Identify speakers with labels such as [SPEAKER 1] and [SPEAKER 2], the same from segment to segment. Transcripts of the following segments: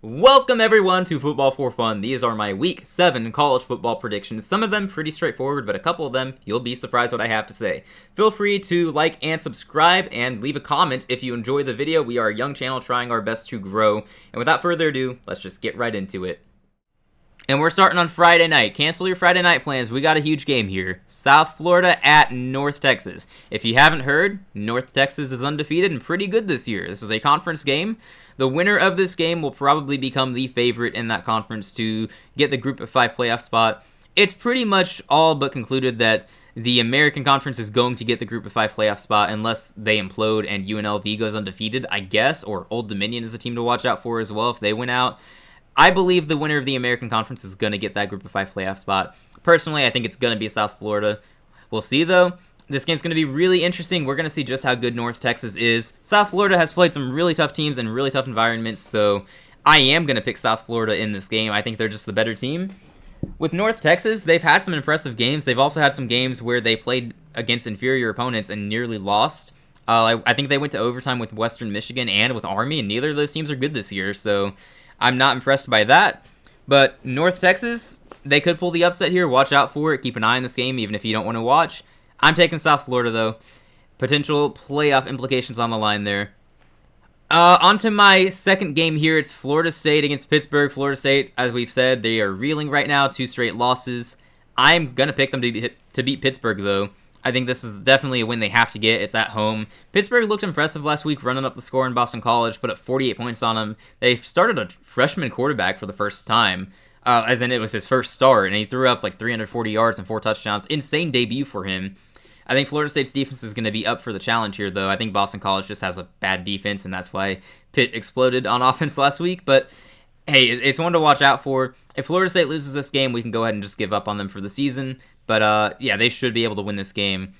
[SPEAKER 1] Welcome everyone to Football for Fun. These are my Week 7 college football predictions. Some of them pretty straightforward, but a couple of them, you'll be surprised what I have to say. Feel free to like and subscribe and leave a comment if you enjoy the video. We are a young channel trying our best to grow. And without further ado, let's just get right into it. And we're starting on Friday night. Cancel your Friday night plans. We got a huge game here. South Florida at North Texas. If you haven't heard, North Texas is undefeated and pretty good this year. This is a conference game. The winner of this game will probably become the favorite in that conference to get the Group of 5 playoff spot. It's pretty much all but concluded that the American Conference is going to get the Group of 5 playoff spot unless they implode and UNLV goes undefeated, I guess, or Old Dominion is a team to watch out for as well if they win out. I believe the winner of the American Conference is going to get that Group of 5 playoff spot. Personally, I think it's going to be South Florida. We'll see, though. This game's going to be really interesting. We're going to see just how good North Texas is. South Florida has played some really tough teams and really tough environments, so I am going to pick South Florida in this game. I think they're just the better team. With North Texas, they've had some impressive games. They've also had some games where they played against inferior opponents and nearly lost. I think they went to overtime with Western Michigan and with Army, and neither of those teams are good this year, so I'm not impressed by that. But North Texas, they could pull the upset here. Watch out for it. Keep an eye on this game, even if you don't want to watch. I'm taking South Florida, though. Potential playoff implications on the line there. On to my second game here. It's Florida State against Pittsburgh. Florida State, as we've said, they are reeling right now. 2 straight losses. I'm going to pick them to beat Pittsburgh, though. I think this is definitely a win they have to get. It's at home. Pittsburgh looked impressive last week, running up the score in Boston College, put up 48 points on them. They started a freshman quarterback for the first time. As in, it was his first start, and he threw up like 340 yards and 4 touchdowns. Insane debut for him. I think Florida State's defense is going to be up for the challenge here, though. I think Boston College just has a bad defense, and that's why Pitt exploded on offense last week. But, hey, it's one to watch out for. If Florida State loses this game, we can go ahead and just give up on them for the season. But, yeah, they should be able to win this game.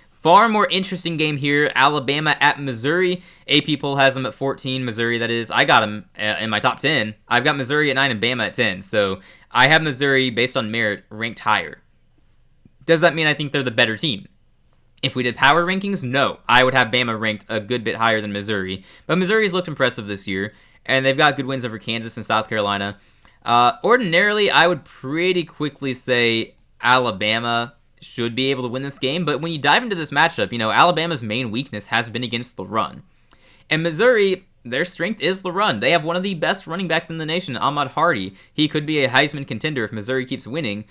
[SPEAKER 1] Far more interesting game here, Alabama at Missouri. AP poll has them at 14, Missouri that is. I got them in my top 10. I've got Missouri at 9 and Bama at 10. So I have Missouri, based on merit, ranked higher. Does that mean I think they're the better team? If we did power rankings, no. I would have Bama ranked a good bit higher than Missouri. But Missouri's looked impressive this year, and they've got good wins over Kansas and South Carolina. Ordinarily, I would pretty quickly say Alabama should be able to win this game, but when you dive into this matchup, Alabama's main weakness has been against the run. And Missouri, their strength is the run. They have one of the best running backs in the nation, Ahmad Hardy. He could be a Heisman contender if Missouri keeps winning.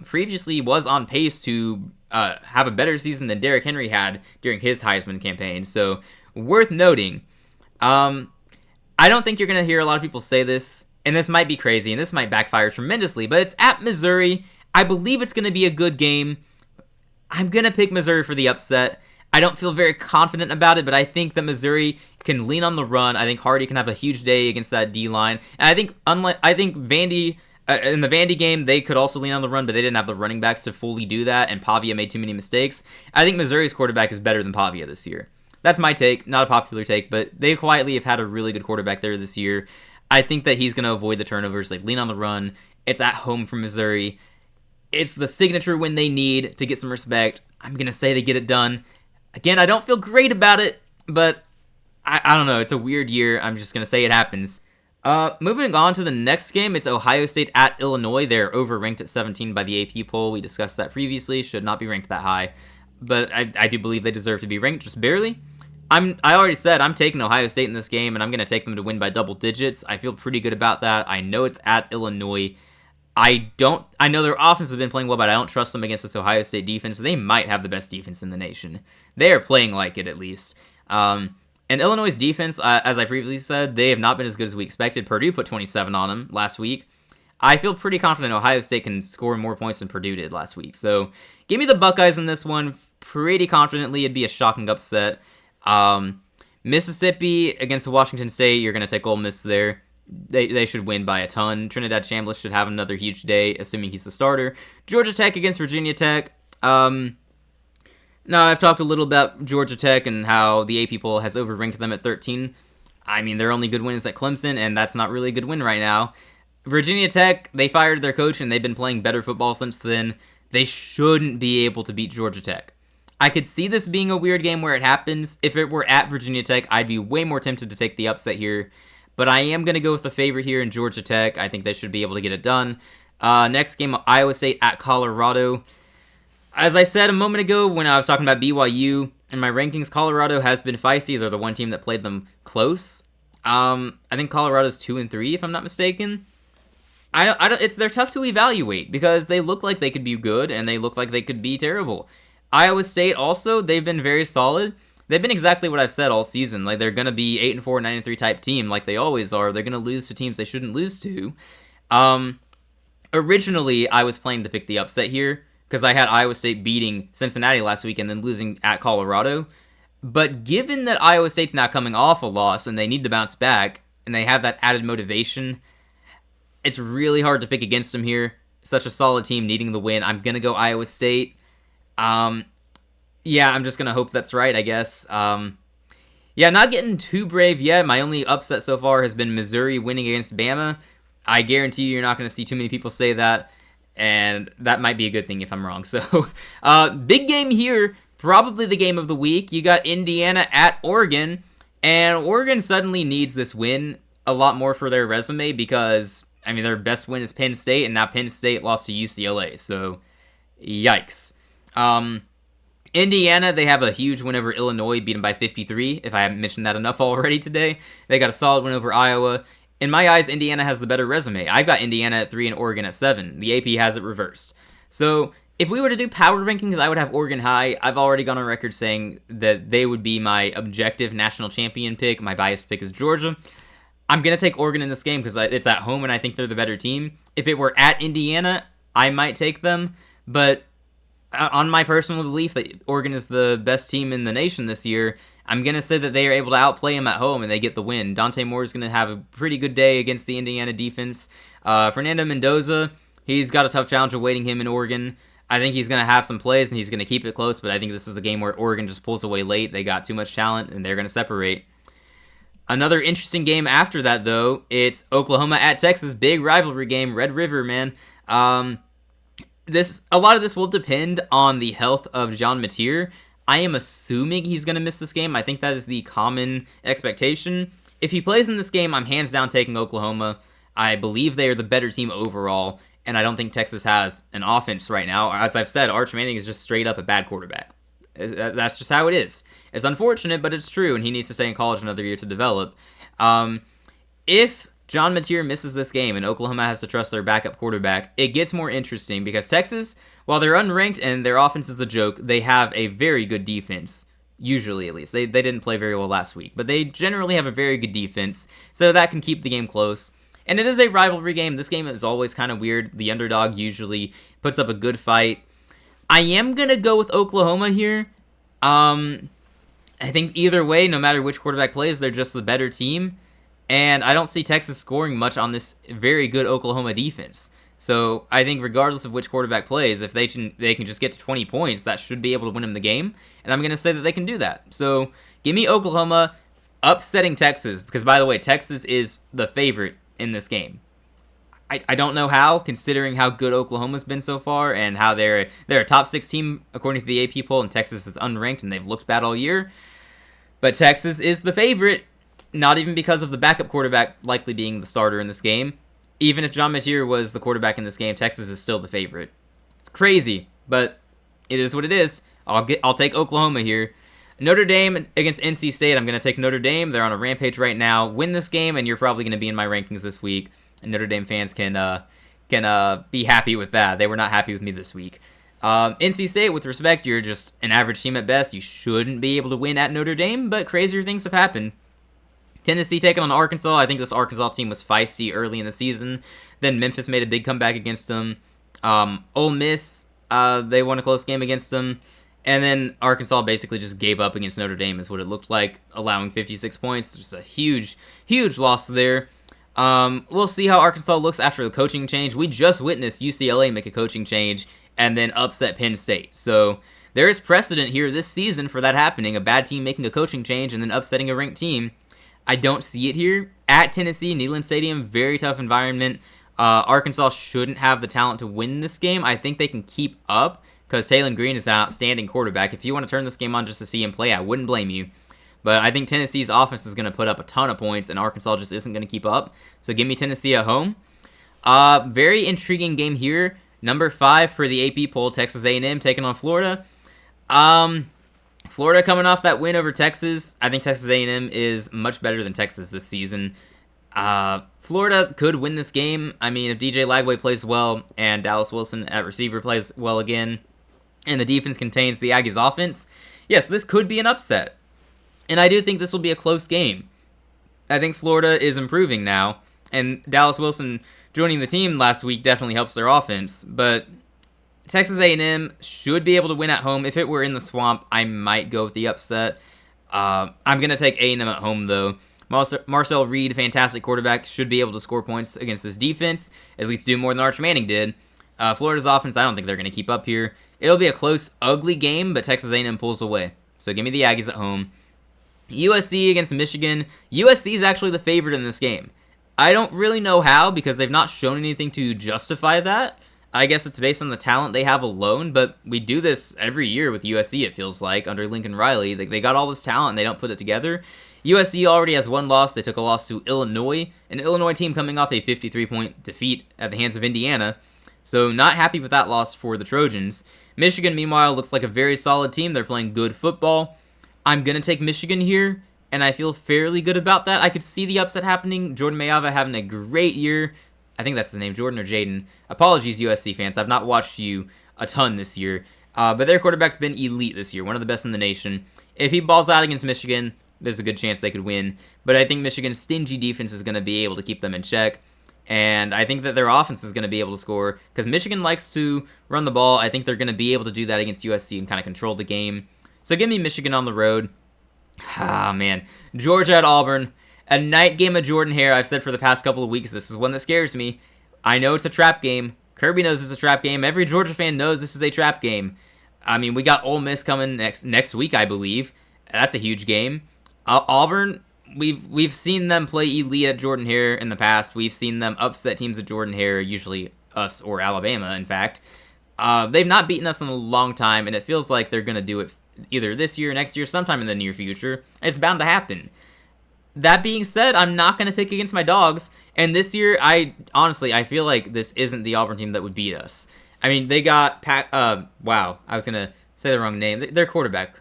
[SPEAKER 1] Previously was on pace to have a better season than Derrick Henry had during his Heisman campaign. So, worth noting. I don't think you're going to hear a lot of people say this, and this might be crazy, and this might backfire tremendously, but it's at Missouri. I believe it's going to be a good game. I'm going to pick Missouri for the upset. I don't feel very confident about it, but I think that Missouri can lean on the run. I think Hardy can have a huge day against that D-line. And I think Vandy, in the Vandy game, they could also lean on the run, but they didn't have the running backs to fully do that, and Pavia made too many mistakes. I think Missouri's quarterback is better than Pavia this year. That's my take, not a popular take, but they quietly have had a really good quarterback there this year. I think that he's going to avoid the turnovers, lean on the run. It's at home for Missouri. It's the signature win they need to get some respect. I'm going to say they get it done. Again, I don't feel great about it, but I don't know. It's a weird year. I'm just going to say it happens. Moving on to the next game, it's Ohio State at Illinois. They're overranked at 17 by the AP poll. We discussed that previously. Should not be ranked that high. But I do believe they deserve to be ranked, just barely. I already said I'm taking Ohio State in this game, and I'm going to take them to win by double digits. I feel pretty good about that. I know it's at Illinois. I know their offense has been playing well, but I don't trust them against this Ohio State defense. They might have the best defense in the nation. They are playing like it, at least. And Illinois' defense, as I previously said, they have not been as good as we expected. Purdue put 27 on them last week. I feel pretty confident Ohio State can score more points than Purdue did last week. So, give me the Buckeyes in this one pretty confidently. It'd be a shocking upset. Mississippi against Washington State, you're going to take Ole Miss there. They should win by a ton. Trinidad Chambliss should have another huge day, assuming he's the starter. Georgia Tech against Virginia Tech. Now, I've talked a little about Georgia Tech and how the AP poll has overranked them at 13. I mean, their only good win is at Clemson, and that's not really a good win right now. Virginia Tech, they fired their coach, and they've been playing better football since then. They shouldn't be able to beat Georgia Tech. I could see this being a weird game where it happens. If it were at Virginia Tech, I'd be way more tempted to take the upset here. but I am going to go with the favorite here in Georgia Tech. I think they should be able to get it done. Next game, Iowa State at Colorado. As I said a moment ago when I was talking about BYU, in my rankings, Colorado has been feisty. They're the one team that played them close. I think Colorado's 2-3, if I'm not mistaken. They're tough to evaluate because they look like they could be good and they look like they could be terrible. Iowa State also, they've been very solid. They've been exactly what I've said all season. Like, they're going to be 8-4, 9-3 type team like they always are. They're going to lose to teams they shouldn't lose to. Originally, I was planning to pick the upset here because I had Iowa State beating Cincinnati last week and then losing at Colorado. But given that Iowa State's now coming off a loss and they need to bounce back and they have that added motivation, it's really hard to pick against them here. Such a solid team needing the win. I'm going to go Iowa State. Yeah, I'm just going to hope that's right, I guess. Yeah, not getting too brave yet. My only upset so far has been Missouri winning against Bama. I guarantee you're not going to see too many people say that, and that might be a good thing if I'm wrong. So, big game here, probably the game of the week. You got Indiana at Oregon, and Oregon suddenly needs this win a lot more for their resume because, I mean, their best win is Penn State, and now Penn State lost to UCLA, so yikes. Indiana, they have a huge win over Illinois, beaten by 53, if I haven't mentioned that enough already today. They got a solid win over Iowa. In my eyes, Indiana has the better resume. I've got Indiana at 3 and Oregon at 7. The AP has it reversed. So, if we were to do power rankings, I would have Oregon high. I've already gone on record saying that they would be my objective national champion pick. My biased pick is Georgia. I'm going to take Oregon in this game because it's at home and I think they're the better team. If it were at Indiana, I might take them. But on my personal belief that Oregon is the best team in the nation this year, I'm going to say that they are able to outplay them at home and they get the win. Dante Moore is going to have a pretty good day against the Indiana defense. Fernando Mendoza, he's got a tough challenge awaiting him in Oregon. I think he's going to have some plays and he's going to keep it close, but I think this is a game where Oregon just pulls away late. They got too much talent and they're going to separate. Another interesting game after that, though, it's Oklahoma at Texas. Big rivalry game, Red River, man. A lot of this will depend on the health of John Mateer. I am assuming he's going to miss this game. I think that is the common expectation. If he plays in this game, I'm hands down taking Oklahoma. I believe they are the better team overall, and I don't think Texas has an offense right now. As I've said, Arch Manning is just straight up a bad quarterback. That's just how it is. It's unfortunate, but it's true, and he needs to stay in college another year to develop. If John Mateer misses this game and Oklahoma has to trust their backup quarterback, it gets more interesting because Texas, while they're unranked and their offense is a joke, they have a very good defense, usually at least. They didn't play very well last week, but they generally have a very good defense, so that can keep the game close. And it is a rivalry game. This game is always kind of weird. The underdog usually puts up a good fight. I am going to go with Oklahoma here. I think either way, no matter which quarterback plays, they're just the better team. And I don't see Texas scoring much on this very good Oklahoma defense. So I think regardless of which quarterback plays, if they can just get to 20 points, that should be able to win them the game. And I'm going to say that they can do that. So give me Oklahoma upsetting Texas. Because, by the way, Texas is the favorite in this game. I don't know how, considering how good Oklahoma's been so far and how they're a top 6 team according to the AP poll, and Texas is unranked and they've looked bad all year. But Texas is the favorite, not even because of the backup quarterback likely being the starter in this game. Even if John Mateer was the quarterback in this game, Texas is still the favorite. It's crazy, but it is what it is. I'll take Oklahoma here. Notre Dame against NC State. I'm going to take Notre Dame. They're on a rampage right now. Win this game, and you're probably going to be in my rankings this week. And Notre Dame fans can be happy with that. They were not happy with me this week. NC State, with respect, you're just an average team at best. You shouldn't be able to win at Notre Dame, but crazier things have happened. Tennessee taking on Arkansas. I think this Arkansas team was feisty early in the season. Then Memphis made a big comeback against them. Ole Miss, they won a close game against them. And then Arkansas basically just gave up against Notre Dame is what it looked like, allowing 56 points. Just a huge, huge loss there. We'll see how Arkansas looks after the coaching change. We just witnessed UCLA make a coaching change and then upset Penn State. So there is precedent here this season for that happening, a bad team making a coaching change and then upsetting a ranked team. I don't see it here. At Tennessee, Neyland Stadium, very tough environment. Arkansas shouldn't have the talent to win this game. I think they can keep up because Taylon Green is an outstanding quarterback. If you want to turn this game on just to see him play, I wouldn't blame you. But I think Tennessee's offense is going to put up a ton of points, and Arkansas just isn't going to keep up. So give me Tennessee at home. Very intriguing game here. Number 5 for the AP poll, Texas A&M taking on Florida. Florida coming off that win over Texas. I think Texas A&M is much better than Texas this season. Florida could win this game. I mean, if DJ Lagway plays well and Dallas Wilson at receiver plays well again, and the defense contains the Aggies' offense, yes, this could be an upset. And I do think this will be a close game. I think Florida is improving now, and Dallas Wilson joining the team last week definitely helps their offense, but Texas A&M should be able to win at home. If it were in the swamp, I might go with the upset. I'm going to take A&M at home, though. Marcel Reed, fantastic quarterback, should be able to score points against this defense, at least do more than Arch Manning did. Florida's offense, I don't think they're going to keep up here. It'll be a close, ugly game, but Texas A&M pulls away. So give me the Aggies at home. USC against Michigan. USC is actually the favorite in this game. I don't really know how, because they've not shown anything to justify that. I guess it's based on the talent they have alone, but we do this every year with USC, it feels like, under Lincoln Riley. They got all this talent, and they don't put it together. USC already has one loss. They took a loss to Illinois, an Illinois team coming off a 53-point defeat at the hands of Indiana. So not happy with that loss for the Trojans. Michigan, meanwhile, looks like a very solid team. They're playing good football. I'm going to take Michigan here, and I feel fairly good about that. I could see the upset happening. Jordan Mayava having a great year. I think that's his name, Jordan or Jaden. Apologies, USC fans. I've not watched you a ton this year. But their quarterback's been elite this year, one of the best in the nation. If he balls out against Michigan, there's a good chance they could win. But I think Michigan's stingy defense is going to be able to keep them in check. And I think that their offense is going to be able to score, because Michigan likes to run the ball. I think they're going to be able to do that against USC and kind of control the game. So give me Michigan on the road. Ah, man. Georgia at Auburn. A night game of Jordan Hare. I've said for the past couple of weeks, this is one that scares me. I know it's a trap game. Kirby knows it's a trap game. Every Georgia fan knows this is a trap game. I mean, we got Ole Miss coming next week, I believe. That's a huge game. Auburn, we've seen them play elite at Jordan Hare in the past. We've seen them upset teams at Jordan Hare, usually us or Alabama, in fact. They've not beaten us in a long time, and it feels like they're going to do it either this year, next year, sometime in the near future. It's bound to happen. That being said, I'm not going to pick against my dogs, and this year, I feel like this isn't the Auburn team that would beat us. I mean, they got wow, I was going to say the wrong name. Their quarterback.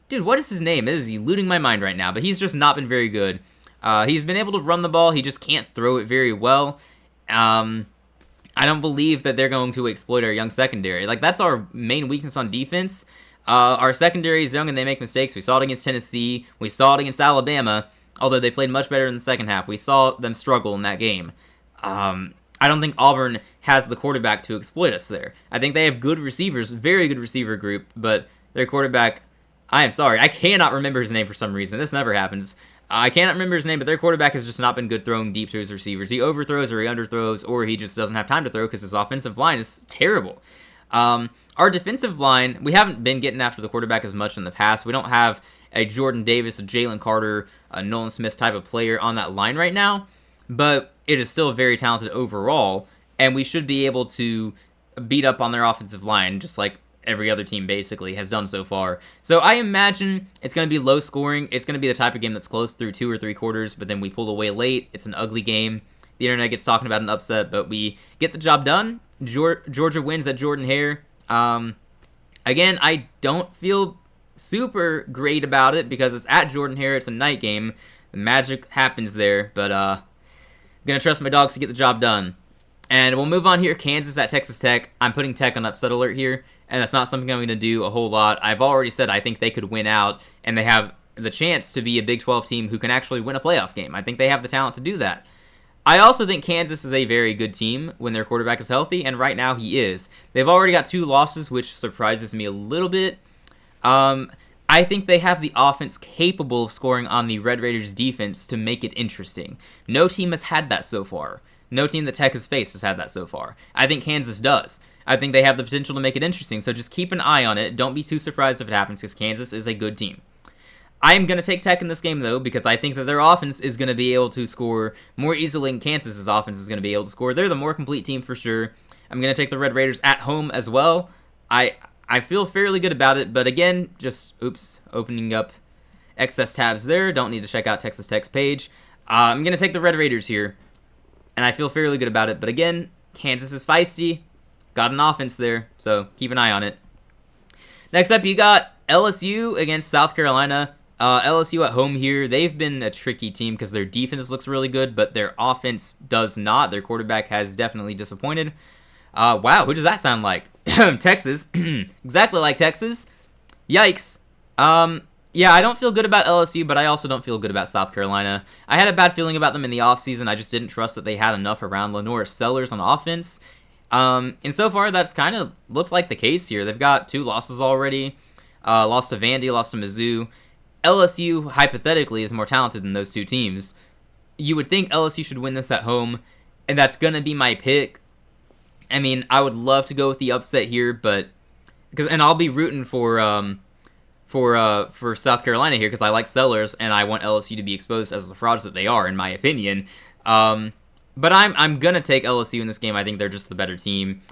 [SPEAKER 1] Dude, what is his name? It is eluding my mind right now, but he's just not been very good. He's been able to run the ball. He just can't throw it very well. I don't believe that they're going to exploit our young secondary. Like, that's our main weakness on defense. Our secondary is young and they make mistakes. We saw it against Tennessee. We saw it against Alabama, although they played much better in the second half. We saw them struggle in that game. I don't think Auburn has the quarterback to exploit us there. I think they have good receivers, very good receiver group, but their quarterback... I am sorry, I cannot remember his name for some reason. This never happens. I cannot remember his name, but their quarterback has just not been good throwing deep to his receivers. He overthrows or he underthrows, or he just doesn't have time to throw because his offensive line is terrible. Our defensive line, we haven't been getting after the quarterback as much in the past. We don't have a Jordan Davis, a Jalen Carter, a Nolan Smith type of player on that line right now, but it is still very talented overall, and we should be able to beat up on their offensive line, just like every other team basically has done so far. So I imagine it's going to be low scoring. It's going to be the type of game that's close through 2 or 3 quarters, but then we pull away late. It's an ugly game. The internet gets talking about an upset, but we get the job done. Georgia wins at Jordan Hare. Again, I don't feel super great about it because it's at Jordan Hare. It's a night game. The magic happens there, but I'm going to trust my dogs to get the job done. And we'll move on here. Kansas at Texas Tech. I'm putting Tech on upset alert here, and that's not something I'm going to do a whole lot. I've already said I think they could win out, and they have the chance to be a Big 12 team who can actually win a playoff game. I think they have the talent to do that. I also think Kansas is a very good team when their quarterback is healthy, and right now he is. They've already got 2 losses, which surprises me a little bit. I think they have the offense capable of scoring on the Red Raiders' defense to make it interesting. No team has had that so far. No team that Tech has faced has had that so far. I think Kansas does. I think they have the potential to make it interesting, so just keep an eye on it. Don't be too surprised if it happens, because Kansas is a good team. I am going to take Tech in this game, though, because I think that their offense is going to be able to score more easily than Kansas's offense is going to be able to score. They're the more complete team for sure. I'm going to take the Red Raiders at home as well. I feel fairly good about it, but again, just, opening up Excess tabs there. Don't need to check out Texas Tech's page. I'm going to take the Red Raiders here, and I feel fairly good about it. But again, Kansas is feisty. Got an offense there, so keep an eye on it. Next up, you got LSU against South Carolina. LSU at home here. They've been a tricky team because their defense looks really good, but their offense does not. Their quarterback has definitely disappointed. Wow, who does that sound like? Texas. Exactly like Texas. Yikes. Yeah, I don't feel good about LSU, but I also don't feel good about South Carolina. I had a bad feeling about them in the offseason. I just didn't trust that they had enough around Lenore Sellers on offense. And so far, that's kind of looked like the case here. They've got 2 losses already. Lost to Vandy, lost to Mizzou. LSU, hypothetically, is more talented than those 2 teams. You would think LSU should win this at home, and that's going to be my pick. I mean, I would love to go with the upset here, but and I'll be rooting for South Carolina here because I like Sellers and I want LSU to be exposed as the frauds that they are, in my opinion. But I'm gonna take LSU in this game. I think they're just the better team.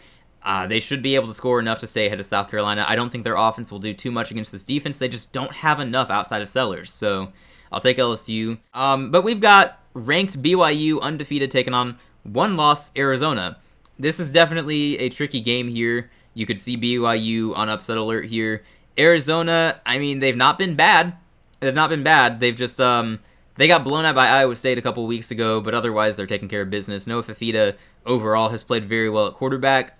[SPEAKER 1] They should be able to score enough to stay ahead of South Carolina. I don't think their offense will do too much against this defense. They just don't have enough outside of Sellers, so I'll take LSU. But we've got ranked BYU undefeated taking on 1-loss Arizona. This is definitely a tricky game here. You could see BYU on upset alert here. Arizona, I mean, they've not been bad. They've just, they got blown out by Iowa State a couple weeks ago, but otherwise they're taking care of business. Noah Fifita overall has played very well at quarterback.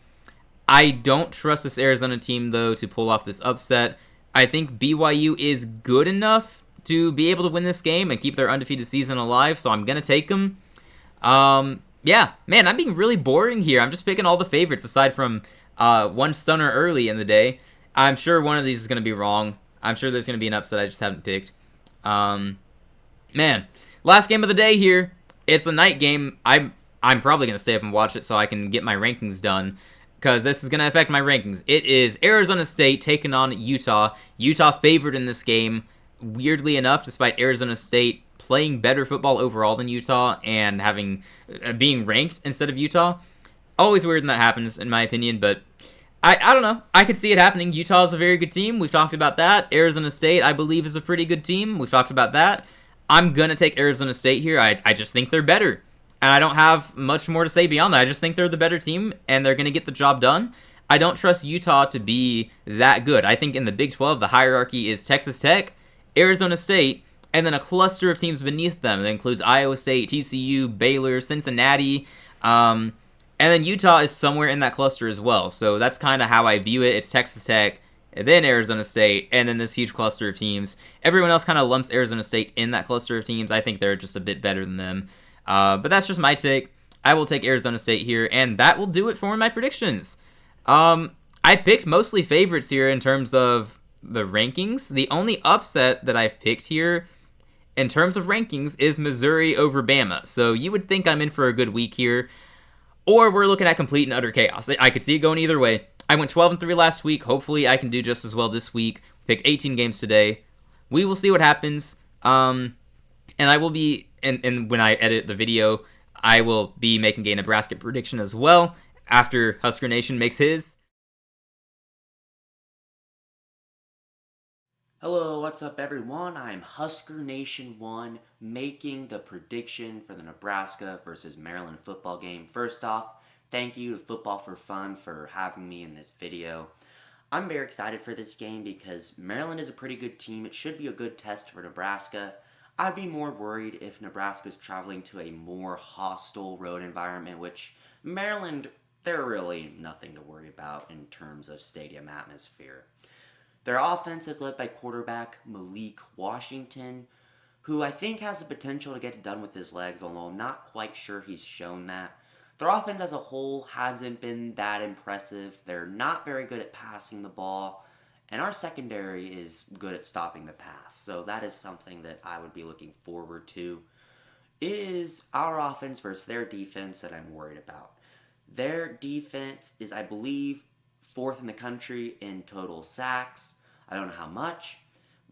[SPEAKER 1] I don't trust this Arizona team, though, to pull off this upset. I think BYU is good enough to be able to win this game and keep their undefeated season alive, so I'm going to take them. Yeah, man, I'm being really boring here. I'm just picking all the favorites aside from one stunner early in the day. I'm sure one of these is going to be wrong. I'm sure there's going to be an upset I just haven't picked. Man, last game of the day here. It's the night game. I'm probably going to stay up and watch it so I can get my rankings done because this is going to affect my rankings. It is Arizona State taking on Utah. Utah favored in this game, weirdly enough, despite Arizona State playing better football overall than Utah and having being ranked instead of Utah. Always weird when that happens, in my opinion, but I don't know. I could see it happening. Utah is a very good team. We've talked about that. Arizona State, I believe, is a pretty good team. We've talked about that. I'm going to take Arizona State here. I just think they're better. And I don't have much more to say beyond that. I just think they're the better team, and they're going to get the job done. I don't trust Utah to be that good. I think in the Big 12, the hierarchy is Texas Tech, Arizona State, and then a cluster of teams beneath them. That includes Iowa State, TCU, Baylor, Cincinnati, and then Utah is somewhere in that cluster as well. So that's kind of how I view it. It's Texas Tech, and then Arizona State, and then this huge cluster of teams. Everyone else kind of lumps Arizona State in that cluster of teams. I think they're just a bit better than them. But that's just my take. I will take Arizona State here, and that will do it for my predictions. I picked mostly favorites here in terms of the rankings. The only upset that I've picked here in terms of rankings is Missouri over Bama. So you would think I'm in for a good week here. Or we're looking at complete and utter chaos. I could see it going either way. I went 12-3 last week. Hopefully I can do just as well this week. Picked 18 games today. We will see what happens. And I will be, and when I edit the video, I will be making a Nebraska prediction as well after Huskernation makes his.
[SPEAKER 2] Hello, what's up everyone? I'm Huskernation1 making the prediction for the Nebraska versus Maryland football game. First off, thank you to Football for Fun for having me in this video. I'm very excited for this game because Maryland is a pretty good team. It should be a good test for Nebraska. I'd be more worried if Nebraska's traveling to a more hostile road environment, which Maryland, they're really nothing to worry about in terms of stadium atmosphere. Their offense is led by quarterback Malik Washington, who I think has the potential to get it done with his legs, although I'm not quite sure he's shown that. Their offense as a whole hasn't been that impressive. They're not very good at passing the ball, and our secondary is good at stopping the pass, so that is something that I would be looking forward to. It is our offense versus their defense that I'm worried about. Their defense is, I believe, 4th in the country in total sacks. I don't know how much,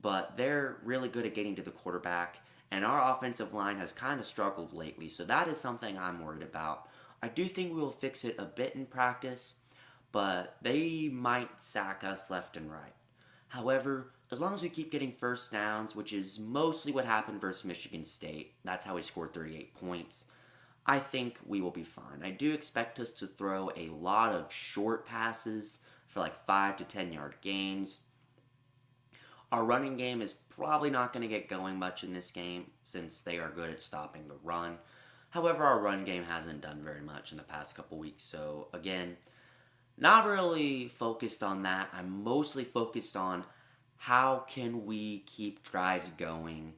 [SPEAKER 2] but they're really good at getting to the quarterback, and our offensive line has kind of struggled lately, so that is something I'm worried about. I do think we will fix it a bit in practice, but they might sack us left and right. However, as long as we keep getting first downs, which is mostly what happened versus Michigan State, that's how we scored 38 points, I think we will be fine. I do expect us to throw a lot of short passes for like 5 to 10 yard gains. Our running game is probably not going to get going much in this game since they are good at stopping the run. However, our run game hasn't done very much in the past couple weeks, so again, not really focused on that. I'm mostly focused on how can we keep drives going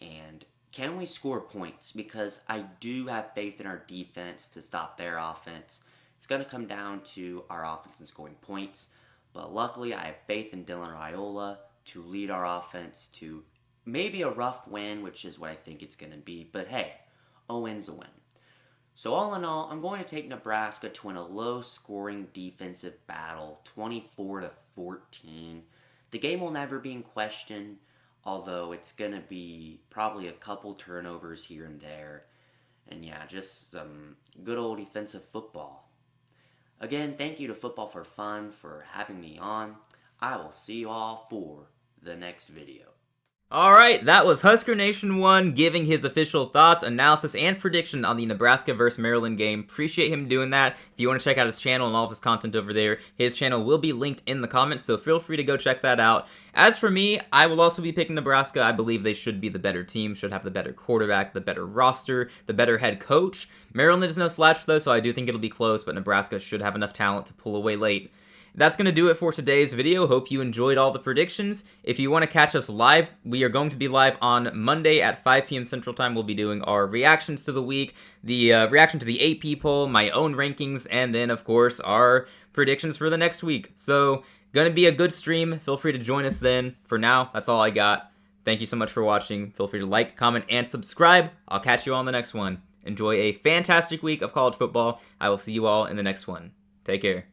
[SPEAKER 2] and can we score points, because I do have faith in our defense to stop their offense. It's going to come down to our offense and scoring points, but luckily I have faith in Dylan Raiola to lead our offense to maybe a rough win, which is what I think it's going to be, but hey, a win's a win. So all in all, I'm going to take Nebraska to win a low-scoring defensive battle, 24-14. The game will never be in question, although it's going to be probably a couple turnovers here and there. And yeah, just some good old defensive football. Again, thank you to Football for Fun for having me on. I will see you all for the next video.
[SPEAKER 1] Alright, that was Huskernation 1 giving his official thoughts, analysis, and prediction on the Nebraska vs. Maryland game. Appreciate him doing that. If you want to check out his channel and all of his content over there, his channel will be linked in the comments, so feel free to go check that out. As for me, I will also be picking Nebraska. I believe they should be the better team, should have the better quarterback, the better roster, the better head coach. Maryland is no slouch though, so I do think it'll be close, but Nebraska should have enough talent to pull away late. That's going to do it for today's video. Hope you enjoyed all the predictions. If you want to catch us live, we are going to be live on Monday at 5 p.m. Central Time. We'll be doing our reactions to the week, the reaction to the AP poll, my own rankings, and then, of course, our predictions for the next week. So, going to be a good stream. Feel free to join us then. For now, that's all I got. Thank you so much for watching. Feel free to like, comment, and subscribe. I'll catch you all in the next one. Enjoy a fantastic week of college football. I will see you all in the next one. Take care.